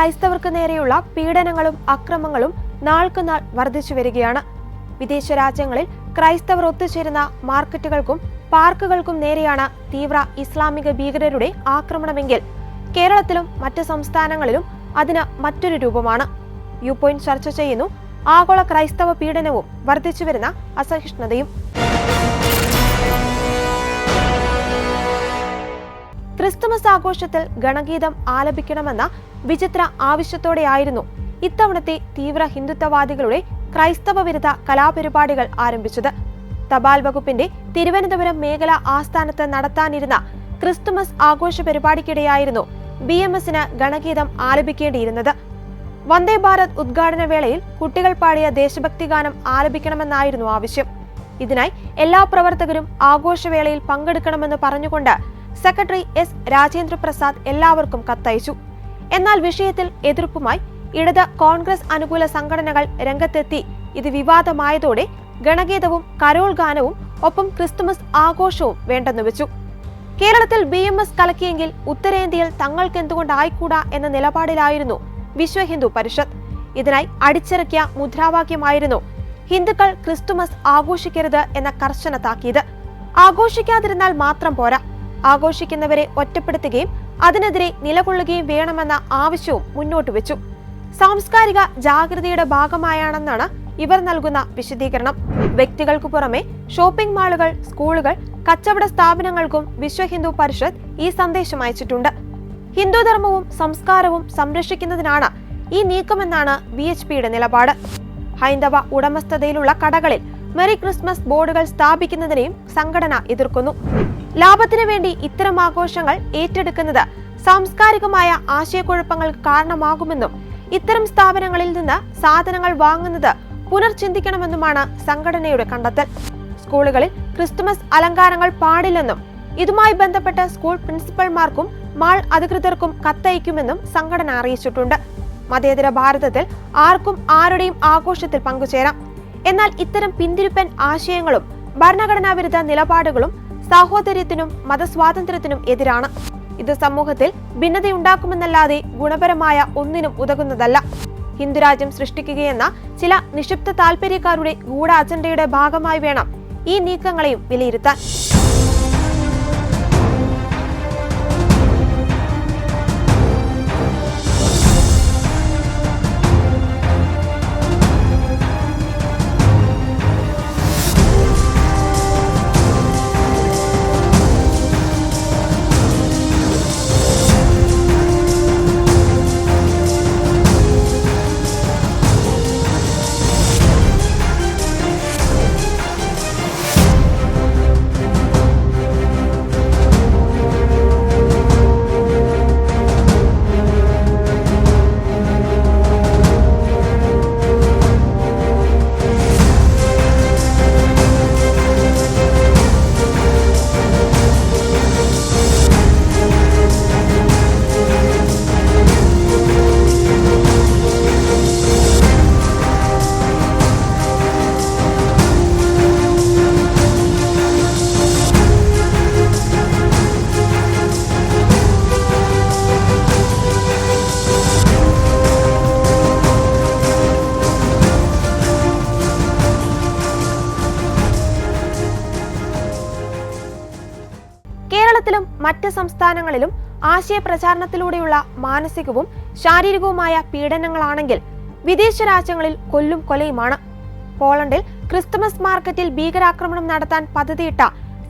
ക്രൈസ്തവർക്ക് നേരെയുള്ള പീഡനങ്ങളും അക്രമങ്ങളും നാൾക്കുനാൾ വർദ്ധിച്ചു വരികയാണ്. വിദേശ രാജ്യങ്ങളിൽ ക്രൈസ്തവർ ഒത്തുചേരുന്ന മാർക്കറ്റുകൾക്കും പാർക്കുകൾക്കും നേരെയാണ് തീവ്ര ഇസ്ലാമിക ഭീകരരുടെ ആക്രമണമെങ്കിൽ കേരളത്തിലും മറ്റ് സംസ്ഥാനങ്ങളിലും അതിന് മറ്റൊരു രൂപമാണ്. വ്യൂ പോയിന്റ് ചർച്ച ചെയ്യുന്നു ആഗോള ക്രൈസ്തവ പീഡനവും വർദ്ധിച്ചുവരുന്ന അസഹിഷ്ണുതയും. ക്രിസ്തുമസ് ആഘോഷത്തിൽ ഗണഗീതം ആലപിക്കണമെന്ന വിചിത്ര ആവശ്യത്തോടെയായിരുന്നു ഇത്തവണത്തെ തീവ്ര ഹിന്ദുത്വവാദികളുടെ ക്രൈസ്തവ വിരുദ്ധ കലാപരിപാടികൾ ആരംഭിച്ചത്. തപാൽ വകുപ്പിന്റെ തിരുവനന്തപുരം മേഖലാ ആസ്ഥാനത്ത് നടത്താനിരുന്ന ക്രിസ്തുമസ് ആഘോഷ പരിപാടിക്കിടെയായിരുന്നു BMSന് ഗണഗീതം ആലപിക്കേണ്ടിയിരുന്നത്. വന്ദേ ഭാരത് ഉദ്ഘാടന വേളയിൽ കുട്ടികൾ പാടിയ ദേശഭക്തി ഗാനം ആലപിക്കണമെന്നായിരുന്നു ആവശ്യം. ഇതിനായി എല്ലാ പ്രവർത്തകരും ആഘോഷവേളയിൽ പങ്കെടുക്കണമെന്ന് പറഞ്ഞുകൊണ്ട് സെക്രട്ടറി S. രാജേന്ദ്ര പ്രസാദ് എല്ലാവർക്കും കത്തയച്ചു. എന്നാൽ വിഷയത്തിൽ എതിർപ്പുമായി ഇടത് കോൺഗ്രസ് അനുകൂല സംഘടനകൾ രംഗത്തെത്തി ഇത് വിവാദമായതോടെ ഗണഗീതവും കരോൾ ഗാനവും ഒപ്പം ക്രിസ്തുമസ് ആഘോഷവും വേണ്ടെന്ന് വെച്ചു. കേരളത്തിൽ BMS കലക്കിയെങ്കിൽ ഉത്തരേന്ത്യയിൽ തങ്ങൾക്ക് എന്തുകൊണ്ടായിക്കൂടാ എന്ന നിലപാടിലായിരുന്നു വിശ്വ ഹിന്ദു പരിഷത്ത്. ഇതിനായി അടിച്ചിറക്കിയ മുദ്രാവാക്യമായിരുന്നു ഹിന്ദുക്കൾ ക്രിസ്തുമസ് ആഘോഷിക്കരുത് എന്ന കർശന താക്കീത്. ആഘോഷിക്കാതിരുന്നാൽ മാത്രം പോരാ, ആഘോഷിക്കുന്നവരെ ഒറ്റപ്പെടുത്തുകയും അതിനെതിരെ നിലകൊള്ളുകയും വേണമെന്ന ആവശ്യവും മുന്നോട്ട് വെച്ചു. സാംസ്കാരിക ജാഗ്രതയുടെ ഭാഗമായാണെന്നാണ് ഇവർ നൽകുന്ന വിശദീകരണം. വ്യക്തികൾക്ക് പുറമെ ഷോപ്പിംഗ് മാളുകൾ, സ്കൂളുകൾ, കച്ചവട സ്ഥാപനങ്ങൾക്കും വിശ്വ ഹിന്ദു പരിഷത്ത് ഈ സന്ദേശം അയച്ചിട്ടുണ്ട്. ഹിന്ദുധർമ്മവും സംസ്കാരവും സംരക്ഷിക്കുന്നതിനാണ് ഈ നീക്കമെന്നാണ് VHPയുടെ നിലപാട്. ഹൈന്ദവ ഉടമസ്ഥതയിലുള്ള കടകളിൽ മെറി ക്രിസ്മസ് ബോർഡുകൾ സ്ഥാപിക്കുന്നതിനെയും സംഘടന എതിർക്കുന്നു. ലാഭത്തിനു വേണ്ടി ഇത്തരം ആഘോഷങ്ങൾ ഏറ്റെടുക്കുന്നത് സാംസ്കാരികമായ ആശയക്കുഴപ്പങ്ങൾക്ക് കാരണമാകുമെന്നും ഇത്തരം സ്ഥാപനങ്ങളിൽ നിന്ന് സാധനങ്ങൾ വാങ്ങുന്നത് പുനർചിന്തിക്കണമെന്നുമാണ് സംഘടനയുടെ കണ്ടെത്തൽ. സ്കൂളുകളിൽ ക്രിസ്തുമസ് അലങ്കാരങ്ങൾ പാടില്ലെന്നും ഇതുമായി ബന്ധപ്പെട്ട് സ്കൂൾ പ്രിൻസിപ്പൽമാർക്കും മാൾ അധികൃതർക്കും കത്തയക്കുമെന്നും സംഘടന അറിയിച്ചിട്ടുണ്ട്. മതേതര ഭാരതത്തിൽ ആർക്കും ആരുടെയും ആഘോഷത്തിൽ പങ്കുചേരാം. എന്നാൽ ഇത്തരം പിന്തിരിപ്പൻ ആശയങ്ങളും ഭരണഘടനാ വിരുദ്ധ നിലപാടുകളും സാഹോദര്യത്തിനും മതസ്വാതന്ത്ര്യത്തിനും എതിരാണ്. ഇത് സമൂഹത്തിൽ ഭിന്നതയുണ്ടാക്കുമെന്നല്ലാതെ ഗുണപരമായ ഒന്നിനും ഉതകുന്നതല്ല. ഹിന്ദുരാജ്യം സൃഷ്ടിക്കുകയെന്ന ചില നിക്ഷിപ്ത താൽപര്യക്കാരുടെ ഗൂഢ അജണ്ടയുടെ ഭാഗമായി വേണം ഈ നീക്കങ്ങളെയും വിലയിരുത്താൻ. കേരളത്തിലും മറ്റ് സംസ്ഥാനങ്ങളിലും ആശയപ്രചാരണത്തിലൂടെയുള്ള മാനസികവും ശാരീരികവുമായ പീഡനങ്ങളാണെങ്കിൽ വിദേശ രാജ്യങ്ങളിൽ കൊല്ലും കൊലയുമാണ്. പോളണ്ടിൽ ക്രിസ്തുമസ് മാർക്കറ്റിൽ ഭീകരാക്രമണം നടത്താൻ പദ്ധതിയിട്ട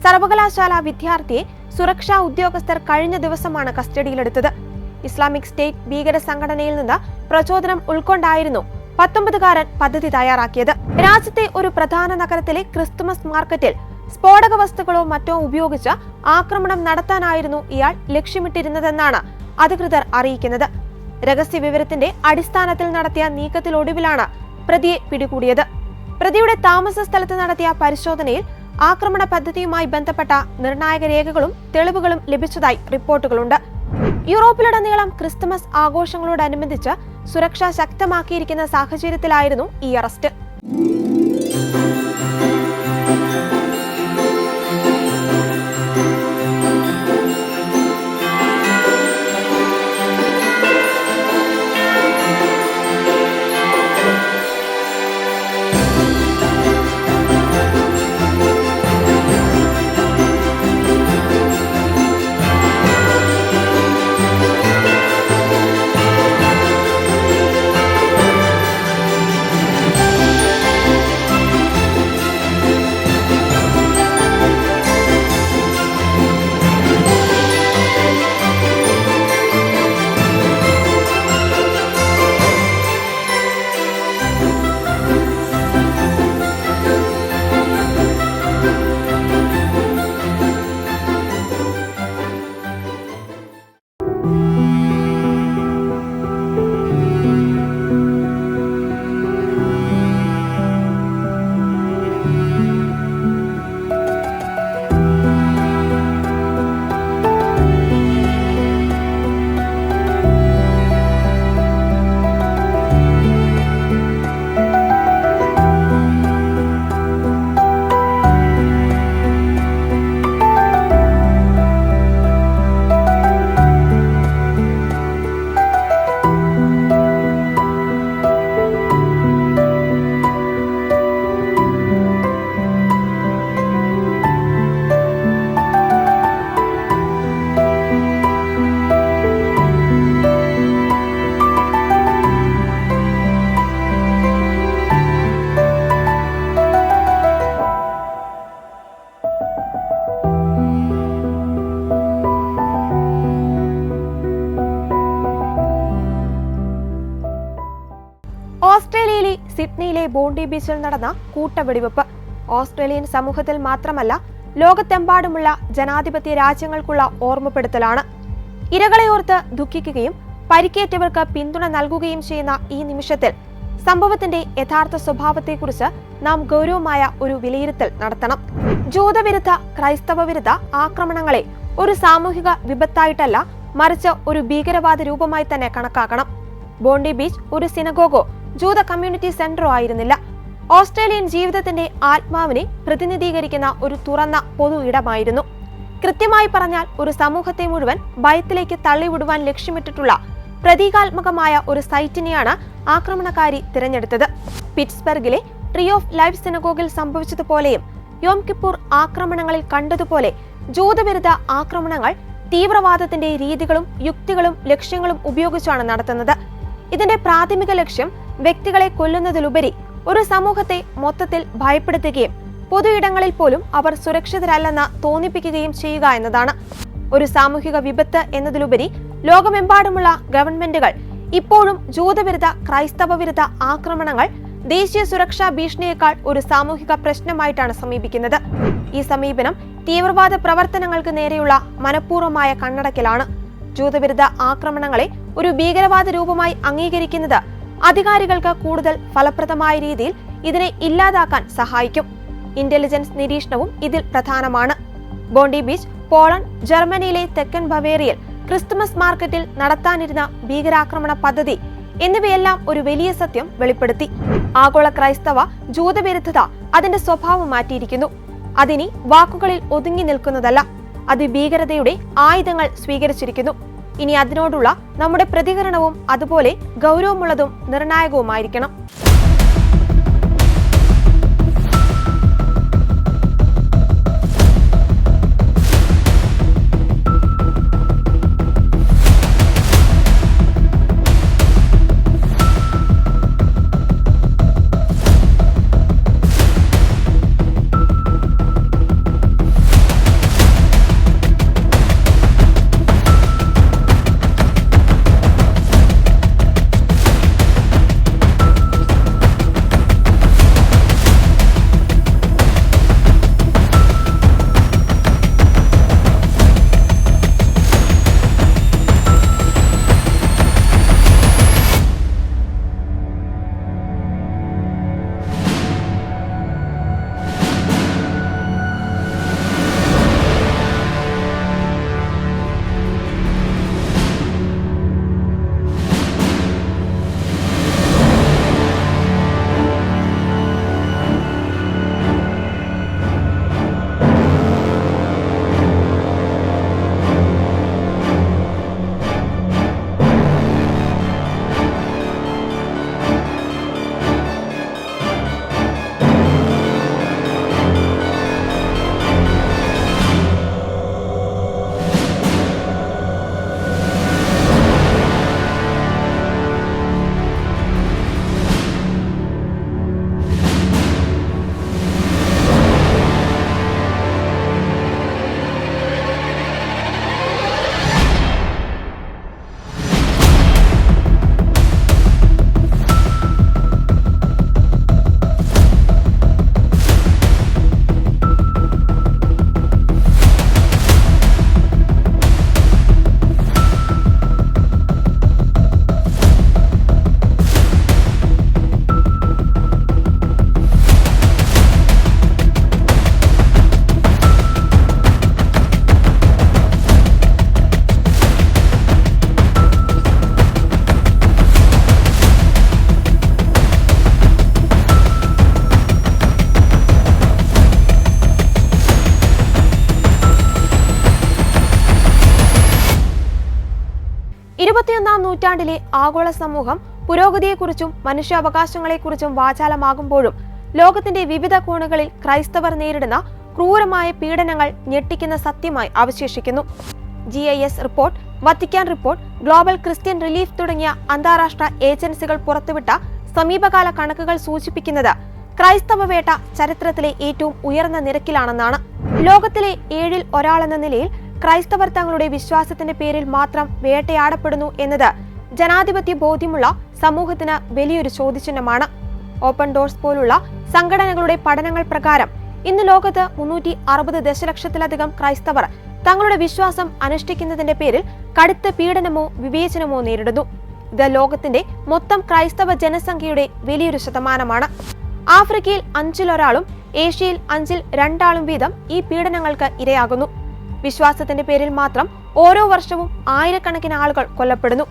സർവകലാശാല വിദ്യാർത്ഥിയെ സുരക്ഷാ ഉദ്യോഗസ്ഥർ കഴിഞ്ഞ ദിവസമാണ് കസ്റ്റഡിയിലെടുത്തത്. ഇസ്ലാമിക് സ്റ്റേറ്റ് ഭീകര സംഘടനയിൽ നിന്ന് പ്രചോദനം ഉൾക്കൊണ്ടായിരുന്നു 19-കാരൻ പദ്ധതി തയ്യാറാക്കിയത്. രാജ്യത്തെ ഒരു പ്രധാന നഗരത്തിലെ ക്രിസ്തുമസ് മാർക്കറ്റിൽ സ്ഫോടക വസ്തുക്കളോ മറ്റോ ഉപയോഗിച്ച് ആക്രമണം നടത്താനായിരുന്നു ഇയാൾ ലക്ഷ്യമിട്ടിരുന്നതെന്നാണ് അധികൃതർ അറിയിക്കുന്നത്. രഹസ്യ വിവരത്തിന്റെ അടിസ്ഥാനത്തിൽ നടത്തിയ നീക്കത്തിലൊടുവിലാണ് പ്രതിയെ പിടികൂടിയത്. പ്രതിയുടെ താമസ സ്ഥലത്ത് നടത്തിയ പരിശോധനയിൽ ആക്രമണ പദ്ധതിയുമായി ബന്ധപ്പെട്ട നിർണായക രേഖകളും തെളിവുകളും ലഭിച്ചതായി റിപ്പോർട്ടുകളുണ്ട്. യൂറോപ്പിലുടനീളം ക്രിസ്തുമസ് ആഘോഷങ്ങളോടനുബന്ധിച്ച് സുരക്ഷ ശക്തമാക്കിയിരിക്കുന്ന സാഹചര്യത്തിലായിരുന്നു ഈ അറസ്റ്റ്. ബോണ്ടി ബീച്ചിൽ നടന്ന കൂട്ടവെടിവെപ്പ് ഓസ്ട്രേലിയൻ സമൂഹത്തിൽ മാത്രമല്ല ലോകത്തെമ്പാടുമുള്ള ജനാധിപത്യ രാജ്യങ്ങൾക്കുള്ള ഓർമ്മപ്പെടുത്തലാണ്. ഇരകളെ ഓർത്ത് ദുഃഖിക്കുകയും പരിക്കേറ്റവർക്ക് പിന്തുണ നൽകുകയും ചെയ്യുന്ന ഈ നിമിഷത്തിൽ സംഭവത്തിന്റെ യഥാർത്ഥ സ്വഭാവത്തെക്കുറിച്ച് നാം ഗൗരവമായ ഒരു വിലയിരുത്തൽ നടത്തണം. ജൂതവിരുദ്ധ ക്രൈസ്തവ വിരുദ്ധ ആക്രമണങ്ങളെ ഒരു സാമൂഹിക വിപത്തായിട്ടല്ല, മറിച്ച് ഒരു ഭീകരവാദ രൂപമായി തന്നെ കണക്കാക്കണം. ബോണ്ടി ബീച്ച് ഒരു സിനഗോഗോ ജൂത കമ്മ്യൂണിറ്റി സെന്ററോ ആയിരുന്നില്ല. ഓസ്ട്രേലിയൻ ജീവിതത്തിന്റെ ആത്മാവിനെ പ്രതിനിധീകരിക്കുന്ന ഒരു തുറന്ന പൊതു ഇടമായിരുന്നു. കൃത്യമായി പറഞ്ഞാൽ ഒരു സമൂഹത്തെ മുഴുവൻ ഭയത്തിലേക്ക് തള്ളിവിടുവാൻ ലക്ഷ്യമിട്ടിട്ടുള്ള പ്രതീകാത്മകമായ ഒരു സൈറ്റിനെയാണ് ആക്രമണകാരി തിരഞ്ഞെടുത്തത്. പിറ്റ്സ്ബർഗിലെ ട്രീ ഓഫ് ലൈഫ് സിനഗോഗിൽ സംഭവിച്ചതുപോലെയും യോം കിപ്പൂർ ആക്രമണങ്ങളിൽ കണ്ടതുപോലെ ജൂതവിരുദ്ധ ആക്രമണങ്ങൾ തീവ്രവാദത്തിന്റെ രീതികളും യുക്തികളും ലക്ഷ്യങ്ങളും ഉപയോഗിച്ചാണ് നടത്തുന്നത്. ഇതിന്റെ പ്രാഥമിക ലക്ഷ്യം വ്യക്തികളെ കൊല്ലുന്നതിലുപരി ഒരു സമൂഹത്തെ മൊത്തത്തിൽ ഭയപ്പെടുത്തുകയും പൊതു ഇടങ്ങളിൽ പോലും അവർ സുരക്ഷിതരല്ലെന്ന് തോന്നിപ്പിക്കുകയും ചെയ്യുക എന്നതാണ്. ഒരു സാമൂഹിക വിപത്ത് എന്നതിലുപരി ലോകമെമ്പാടുമുള്ള ഗവൺമെന്റുകൾ ഇപ്പോഴും ജൂതവിരുദ്ധ ക്രൈസ്തവ വിരുദ്ധ ആക്രമണങ്ങൾ ദേശീയ സുരക്ഷാ ഭീഷണിയേക്കാൾ ഒരു സാമൂഹിക പ്രശ്നമായിട്ടാണ് സമീപിക്കുന്നത്. ഈ സമീപനം തീവ്രവാദ പ്രവർത്തനങ്ങൾക്ക് നേരെയുള്ള മനഃപൂർവമായ കണ്ണടക്കലാണ്. ജൂതവിരുദ്ധ ആക്രമണങ്ങളെ ഒരു ഭീകരവാദ രൂപമായി അംഗീകരിക്കുന്നത് അധികാരികൾക്ക് കൂടുതൽ ഫലപ്രദമായ രീതിയിൽ ഇതിനെ ഇല്ലാതാക്കാൻ സഹായിക്കും. ഇന്റലിജൻസ് നിരീക്ഷണവും ഇതിൽ പ്രധാനമാണ്. ബോണ്ടി ബീച്ച്, പോളണ്ട്, ജർമ്മനിയിലെ തെക്കൻ ബവേറിയയിൽ ക്രിസ്തുമസ് മാർക്കറ്റിൽ നടത്താനിരുന്ന ഭീകരാക്രമണ പദ്ധതി എന്നിവയെല്ലാം ഒരു വലിയ സത്യം വെളിപ്പെടുത്തി. ആഗോള ക്രൈസ്തവ ജൂതവിരുദ്ധത അതിന്റെ സ്വഭാവം മാറ്റിയിരിക്കുന്നു. അതിനി വാക്കുകളിൽ ഒതുങ്ങി നിൽക്കുന്നതല്ല, അത് ഭീകരതയുടെ ആയുധങ്ങൾ സ്വീകരിച്ചിരിക്കുന്നു. ഇനി അതിനോടുള്ള നമ്മുടെ പ്രതികരണവും അതുപോലെ ഗൗരവമുള്ളതും നിർണായകവുമായിരിക്കണം. നൂറ്റാണ്ടിലെ ആഗോള സമൂഹം പുരോഗതിയെക്കുറിച്ചും മനുഷ്യാവകാശങ്ങളെക്കുറിച്ചും വാചാലമാകുമ്പോഴും ലോകത്തിന്റെ വിവിധ കോണുകളിൽ ക്രൈസ്തവർ നേരിടുന്ന ക്രൂരമായ പീഡനങ്ങൾ ഞെട്ടിക്കുന്ന സത്യമായി അവശേഷിക്കുന്നു. GIS report, Vatican report, global Christian relief തുടങ്ങിയ അന്താരാഷ്ട്ര ഏജൻസികൾ പുറത്തുവിട്ട സമീപകാല കണക്കുകൾ സൂചിപ്പിക്കുന്നത് ക്രൈസ്തവ വേട്ട ചരിത്രത്തിലെ ഏറ്റവും ഉയർന്ന നിരക്കിലാണെന്നാണ്. ലോകത്തിലെ 7-ൽ ഒരാളെന്ന നിലയിൽ ക്രൈസ്തവർ തങ്ങളുടെ വിശ്വാസത്തിന്റെ പേരിൽ മാത്രം വേട്ടയാടപ്പെടുന്നു എന്നത് ജനാധിപത്യ ബോധ്യമുള്ള സമൂഹത്തിന് വലിയൊരു ചോദ്യചിഹ്നമാണ്. ഓപ്പൺ ഡോർസ് പോലുള്ള സംഘടനകളുടെ പഠനങ്ങൾ പ്രകാരം ഇന്ന് ലോകത്ത് 360 ദശലക്ഷത്തിലധികം ക്രൈസ്തവർ തങ്ങളുടെ വിശ്വാസം അനുഷ്ഠിക്കുന്നതിന്റെ പേരിൽ കടുത്ത പീഡനമോ വിവേചനമോ നേരിടുന്നു. ഇത് ലോകത്തിന്റെ മൊത്തം ക്രൈസ്തവ ജനസംഖ്യയുടെ വലിയൊരു ശതമാനമാണ്. ആഫ്രിക്കയിൽ 5-1 ഏഷ്യയിൽ 5-2 വീതം ഈ പീഡനങ്ങൾക്ക് ഇരയാകുന്നു. വിശ്വാസത്തിന്റെ പേരിൽ മാത്രം ഓരോ വർഷവും ആയിരക്കണക്കിന് ആളുകൾ കൊല്ലപ്പെടുന്നു.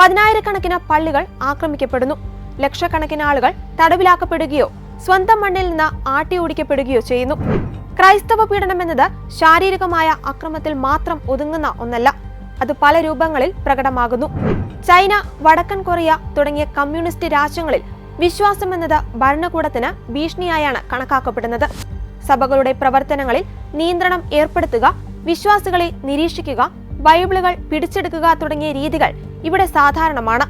10,000-കണക്കിന് പള്ളികൾ ആക്രമിക്കപ്പെടുന്നു. ലക്ഷക്കണക്കിന് ആളുകൾ തടവിലാക്കപ്പെടുകയോ സ്വന്തം മണ്ണിൽ നിന്ന് ആട്ടിയോടിക്കപ്പെടുകയോ ചെയ്യുന്നു. ക്രൈസ്തവ പീഡനം എന്നത് ശാരീരികമായ അക്രമത്തിൽ മാത്രം ഒതുങ്ങുന്ന ഒന്നല്ല. അത് പല രൂപങ്ങളിൽ പ്രകടമാകുന്നു. ചൈന, വടക്കൻ കൊറിയ തുടങ്ങിയ കമ്മ്യൂണിസ്റ്റ് രാജ്യങ്ങളിൽ വിശ്വാസം എന്നത് ഭരണകൂടത്തിന് ഭീഷണിയായാണ് കണക്കാക്കപ്പെടുന്നത്. സഭകളുടെ പ്രവർത്തനങ്ങളിൽ നിയന്ത്രണം ഏർപ്പെടുത്തുക, വിശ്വാസികളെ നിരീക്ഷിക്കുക, ബൈബിളുകൾ പിടിച്ചെടുക്കുക തുടങ്ങിയ രീതികൾ ഇവിടെ സാധാരണമാണ്.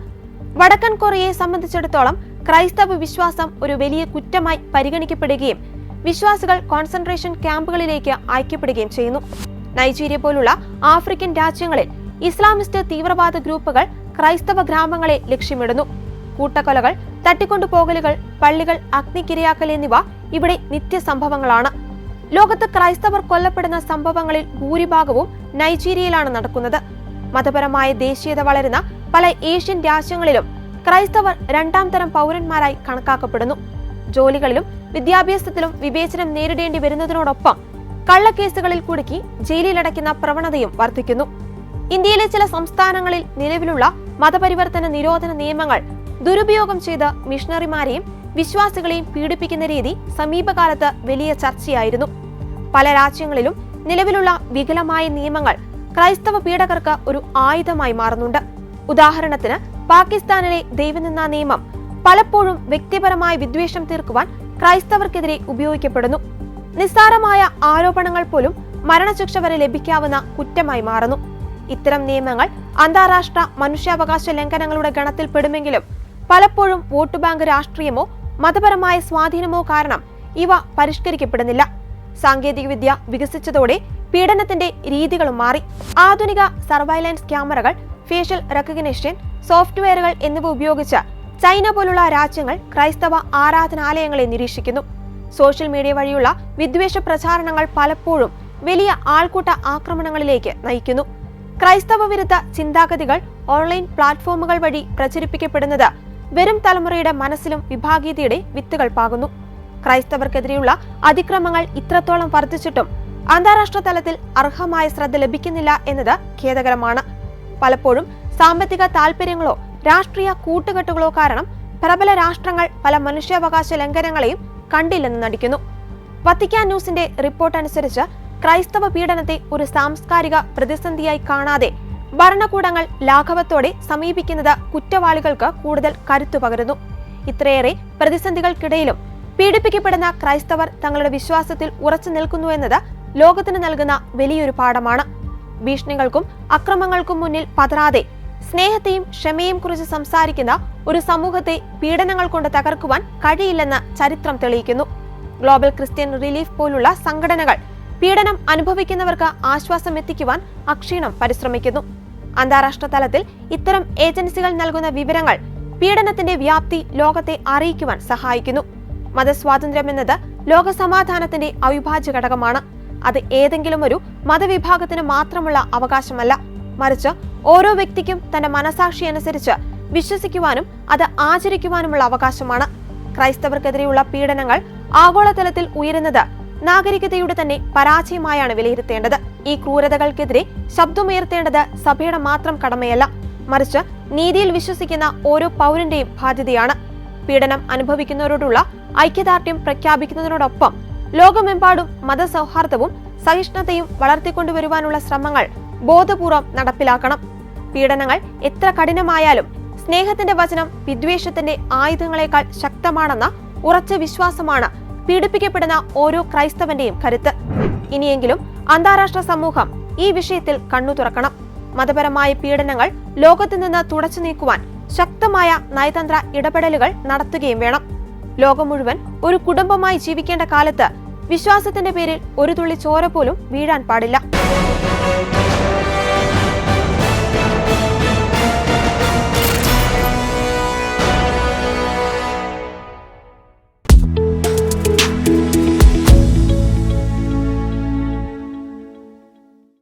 വടക്കൻ കൊറിയയെ സംബന്ധിച്ചിടത്തോളം ക്രൈസ്തവ വിശ്വാസം ഒരു വലിയ കുറ്റമായി പരിഗണിക്കപ്പെടുകയും വിശ്വാസികൾ കോൺസെൻട്രേഷൻ ക്യാമ്പുകളിലേക്ക് അയക്കപ്പെടുകയും ചെയ്യുന്നു. നൈജീരിയ പോലുള്ള ആഫ്രിക്കൻ രാജ്യങ്ങളിൽ ഇസ്ലാമിസ്റ്റ് തീവ്രവാദ ഗ്രൂപ്പുകൾ ക്രൈസ്തവ ഗ്രാമങ്ങളെ ലക്ഷ്യമിടുന്നു. കൂട്ടക്കൊലകൾ, തട്ടിക്കൊണ്ടുപോകലുകൾ, പള്ളികൾ അഗ്നിക്കിരയാക്കൽ എന്നിവ ഇവിടെ നിത്യസംഭവങ്ങളാണ്. ലോകത്ത് ക്രൈസ്തവർ കൊല്ലപ്പെടുന്ന സംഭവങ്ങളിൽ ഭൂരിഭാഗവും നൈജീരിയയിലാണ് നടക്കുന്നത്. മതപരമായ ദേശീയത വളരുന്ന പല ഏഷ്യൻ രാജ്യങ്ങളിലും ക്രൈസ്തവർ 2ാം തരം പൗരന്മാരായി കണക്കാക്കപ്പെടുന്നു. ജോലികളിലും വിദ്യാഭ്യാസത്തിലും വിവേചനം നേരിടേണ്ടി വരുന്നതിനോടൊപ്പം കള്ളക്കേസുകളിൽ കുടുക്കി ജയിലിലടയ്ക്കുന്ന പ്രവണതയും വർദ്ധിക്കുന്നു. ഇന്ത്യയിലെ ചില സംസ്ഥാനങ്ങളിൽ നിലവിലുള്ള മതപരിവർത്തന നിരോധന നിയമങ്ങൾ ദുരുപയോഗം ചെയ്ത് മിഷണറിമാരെയും വിശ്വാസികളെയും പീഡിപ്പിക്കുന്ന രീതി സമീപകാലത്ത് വലിയ ചർച്ചയായിരുന്നു. പല രാജ്യങ്ങളിലും നിലവിലുള്ള വികലമായ നിയമങ്ങൾ ക്രൈസ്തവ പീഡകർക്ക് ഒരു ആയുധമായി മാറുന്നുണ്ട്. ഉദാഹരണത്തിന്, പാകിസ്ഥാനിലെ ദൈവനിന്ദാ നിയമം പലപ്പോഴും വ്യക്തിപരമായ വിദ്വേഷം തീർക്കുവാൻ ക്രൈസ്തവർക്കെതിരെ ഉപയോഗിക്കപ്പെടുന്നു. നിസ്സാരമായ ആരോപണങ്ങൾ പോലും മരണശിക്ഷ വരെ ലഭിക്കാവുന്ന കുറ്റമായി മാറുന്നു. ഇത്തരം നിയമങ്ങൾ അന്താരാഷ്ട്ര മനുഷ്യാവകാശ ലംഘനങ്ങളുടെ ഗണത്തിൽപ്പെടുമെങ്കിലും പലപ്പോഴും വോട്ട് ബാങ്ക് രാഷ്ട്രീയമോ മതപരമായ സ്വാധീനമോ കാരണം ഇവ പരിഷ്കരിക്കപ്പെടുന്നില്ല. സാങ്കേതികവിദ്യ വികസിച്ചതോടെ പീഡനത്തിന്റെ രീതികളും മാറി. ആധുനിക സർവൈലൻസ് ക്യാമറകൾ, ഫേഷ്യൽ റെക്കഗ്നിഷൻ സോഫ്റ്റ്വെയറുകൾ എന്നിവ ഉപയോഗിച്ച് ചൈന പോലുള്ള രാജ്യങ്ങൾ ക്രൈസ്തവ ആരാധനാലയങ്ങളെ നിരീക്ഷിക്കുന്നു. സോഷ്യൽ മീഡിയ വഴിയുള്ള വിദ്വേഷ പ്രചാരണങ്ങൾ പലപ്പോഴും വലിയ ആൾക്കൂട്ട ആക്രമണങ്ങളിലേക്ക് നയിക്കുന്നു. ക്രൈസ്തവ വിരുദ്ധ ചിന്താഗതികൾ ഓൺലൈൻ പ്ലാറ്റ്ഫോമുകൾ വഴി പ്രചരിപ്പിക്കപ്പെടുന്നത് വരും തലമുറയുടെ മനസ്സിലും വിഭാഗീയതയുടെ വിത്തുകൾ പാകുന്നു. ക്രൈസ്തവർക്കെതിരെയുള്ള അതിക്രമങ്ങൾ ഇത്രത്തോളം വർദ്ധിച്ചിട്ടും അന്താരാഷ്ട്ര തലത്തിൽ അർഹമായ ശ്രദ്ധ ലഭിക്കുന്നില്ല എന്നത് ഖേദകരമാണ്. പലപ്പോഴും സാമ്പത്തിക താൽപര്യങ്ങളോ രാഷ്ട്രീയ കൂട്ടുകെട്ടുകളോ കാരണം പ്രബല രാഷ്ട്രങ്ങൾ പല മനുഷ്യാവകാശ ലംഘനങ്ങളെയും കണ്ടില്ലെന്ന് നടിക്കുന്നു. വത്തിക്കാൻ ന്യൂസിന്റെ റിപ്പോർട്ട് അനുസരിച്ച് ക്രൈസ്തവ പീഡനത്തെ ഒരു സാംസ്കാരിക പ്രതിസന്ധിയായി കാണാതെ ഭരണകൂടങ്ങൾ ലാഘവത്തോടെ സമീപിക്കുന്നത് കുറ്റവാളികൾക്ക് കൂടുതൽ കരുത്തു പകരുന്നു. ഇത്രയേറെ പ്രതിസന്ധികൾക്കിടയിലും പീഡിപ്പിക്കപ്പെടുന്ന ക്രൈസ്തവർ തങ്ങളുടെ വിശ്വാസത്തിൽ ഉറച്ചു നിൽക്കുന്നു എന്നത് ലോകത്തിന് നൽകുന്ന വലിയൊരു പാഠമാണ്. ഭീഷണികൾക്കും അക്രമങ്ങൾക്കും മുന്നിൽ പതറാതെ സ്നേഹത്തെയും ക്ഷമയും കുറിച്ച് സംസാരിക്കുന്ന ഒരു സമൂഹത്തെ പീഡനങ്ങൾ കൊണ്ട് തകർക്കുവാൻ കഴിയില്ലെന്ന് ചരിത്രം തെളിയിക്കുന്നു. ഗ്ലോബൽ ക്രിസ്ത്യൻ റിലീഫ് പോലുള്ള സംഘടനകൾ പീഡനം അനുഭവിക്കുന്നവർക്ക് ആശ്വാസം എത്തിക്കുവാൻ അക്ഷീണം പരിശ്രമിക്കുന്നു. അന്താരാഷ്ട്ര തലത്തിൽ ഇത്തരം ഏജൻസികൾ നൽകുന്ന വിവരങ്ങൾ പീഡനത്തിന്റെ വ്യാപ്തി ലോകത്തെ അറിയിക്കുവാൻ സഹായിക്കുന്നു. മതസ്വാതന്ത്ര്യം എന്നത് ലോക സമാധാനത്തിന്റെ അവിഭാജ്യ ഘടകമാണ്. അത് ഏതെങ്കിലും ഒരു മതവിഭാഗത്തിന് മാത്രമുള്ള അവകാശമല്ല, മറിച്ച് ഓരോ വ്യക്തിക്കും തന്റെ മനസാക്ഷി അനുസരിച്ച് വിശ്വസിക്കുവാനും അത് ആചരിക്കുവാനുമുള്ള അവകാശമാണ്. ക്രൈസ്തവർക്കെതിരെയുള്ള പീഡനങ്ങൾ ആഗോളതലത്തിൽ ഉയരുന്നത് നാഗരികതയുടെ തന്നെ പരാജയമായാണ് വിലയിരുത്തേണ്ടത്. ഈ ക്രൂരതകൾക്കെതിരെ ശബ്ദമുയർത്തേണ്ടത് സഭയുടെ മാത്രം കടമയല്ല, മറിച്ച് നീതിയിൽ വിശ്വസിക്കുന്ന ഓരോ പൗരന്റെയും ബാധ്യതയാണ്. പീഡനം അനുഭവിക്കുന്നവരോടുള്ള ഐക്യദാർഢ്യം പ്രഖ്യാപിക്കുന്നതിനോടൊപ്പം ലോകമെമ്പാടും മതസൗഹാർദ്ദവും സഹിഷ്ണുതയും വളർത്തിക്കൊണ്ടുവരുവാനുള്ള ശ്രമങ്ങൾ ബോധപൂർവം നടപ്പിലാക്കണം. പീഡനങ്ങൾ എത്ര കഠിനമായാലും സ്നേഹത്തിന്റെ വചനം വിദ്വേഷത്തിന്റെ ആയുധങ്ങളെക്കാൾ ശക്തമാണെന്ന ഉറച്ച വിശ്വാസമാണ് പീഡിപ്പിക്കപ്പെടുന്ന ഓരോ ക്രൈസ്തവന്റെയും കരുത്ത്. ഇനിയെങ്കിലും അന്താരാഷ്ട്ര സമൂഹം ഈ വിഷയത്തിൽ കണ്ണു തുറക്കണം. മതപരമായ പീഡനങ്ങൾ ലോകത്തു നിന്ന് തുടച്ചു നീക്കുവാൻ ശക്തമായ നയതന്ത്ര ഇടപെടലുകൾ നടത്തുകയും വേണം. ലോകം മുഴുവൻ ഒരു കുടുംബമായി ജീവിക്കേണ്ട കാലത്ത് വിശ്വാസത്തിന്റെ പേരിൽ ഒരു തുള്ളി ചോര പോലും വീഴാൻ പാടില്ല.